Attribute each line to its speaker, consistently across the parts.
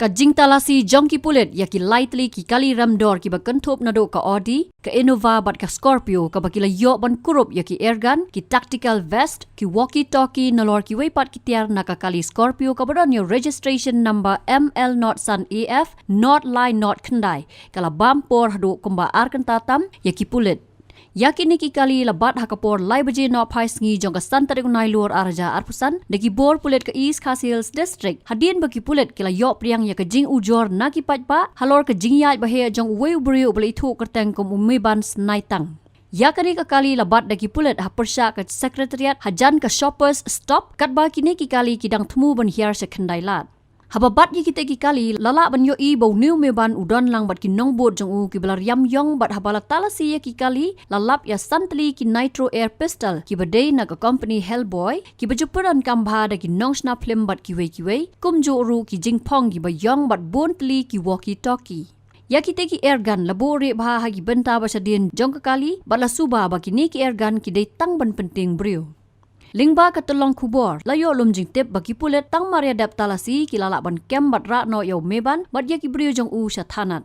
Speaker 1: ka Jingtalasi jong ki pulit ya ki lightly ki kali Remdor ki bakentup nado ka Audi, ka Innova bat ka Scorpio ka bakila yo ban kurup ya ki airgun, ki tactical vest, ki walkie-talkie nalor ki weipat ki tiar na ka kali Scorpio ka badon yo registration number ML not San AF not line not kendai kala bampor hado kumba arkan tatam ya ki pulit. Yakini ki kali labat hakapor lai baje no phais ngi jong ka santarik nai lur arja arpusan deki bor pulet ka East Khas Hills district hadien baki pulet kila yo priang ya ka jing ujor na ki patpa halor ka jing yai bahe jong weu brio beli thu kerteng kom umiban snai tang. Yakani ka kali labat deki pulet ha persya ka secretariat hajan ka shoppers stop kat ba kini ki kali kidang thmu ban hiar se khandai lat. Hababat ye kita ki kali lala ban yo i bau new meban udon lang bat ki nong bot jong u ki belar yam yong bat habala talasi ye ki kali lalap ya santli ki nitro air pistol ki badai na ka company Hellboy ki bajupuran kambha da ki nong sna film bat ki wei kumjo ru ki jingpong ki ba yong bat bontli ki walkie talkie. Ya kita ki airgun labore bha ha ki benta ba sadin jong ka kali bala suba ba ki ni ki airgun ki dei tang ban penting brio. Lingba katulong kubor layo lumjing tip bagi pulet tang Maria Talasi kilala ban kem bat ra no yo meban bat ya ki brio jong u shathanat.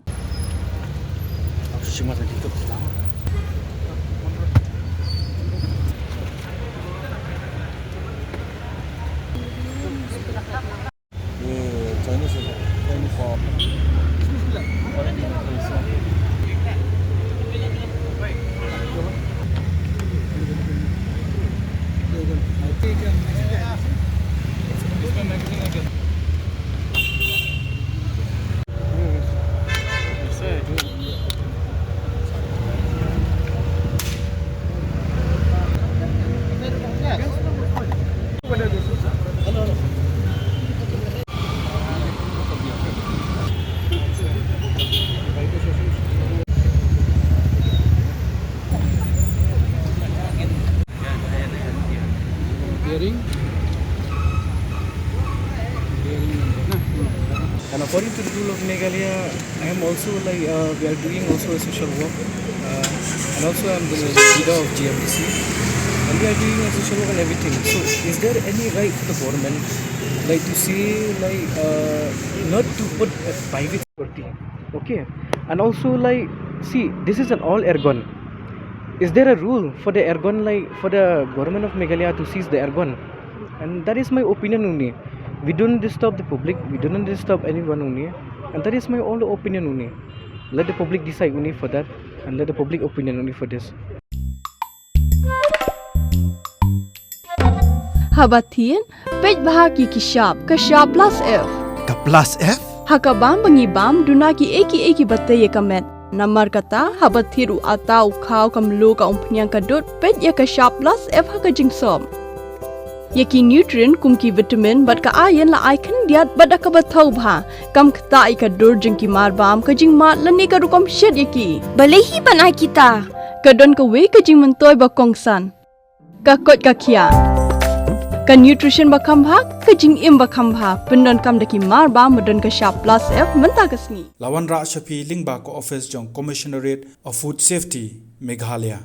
Speaker 2: And according to the rule of Meghalaya, I am also we are doing also a social work, and also I am the leader of GMDC, and we are doing a social work and everything. So, is there any right for the government, to say not to put a private property, okay? And also see, this is an all airgun. Is there a rule for the airgun, for the government of Meghalaya to seize the airgun? And that is my opinion only. We don't disturb the public, we don't disturb anyone only, and that is my all opinion only. Let the public decide only for that, and let the public opinion only for this.
Speaker 3: Habatin, pej bahagi kishap plus F.
Speaker 4: Ka plus F?
Speaker 3: Hakabam bangibam dunaki eki bataye kamet. Namar kata habathiru atau kau kamlu ka umpnyang kadut pej ya kishap plus F haka jingsom. Yaki nutrient kumki vitamin bat ka ayan la aikan diat bat ka bathau bha kam khta ka dur jingki marbam ka jing mat lani ka rukom shed yaki balehi banai kita ka don ka we ka jing mentoy ba kongsan ka kot ka khia ka nutrition ba khambha ka jing im ba khambha pendon kam daki marbam modon ka sharp plus F menta kasni
Speaker 4: Lawan Ra Shafi Lingba ko office jong commissionerate of food safety Meghalaya.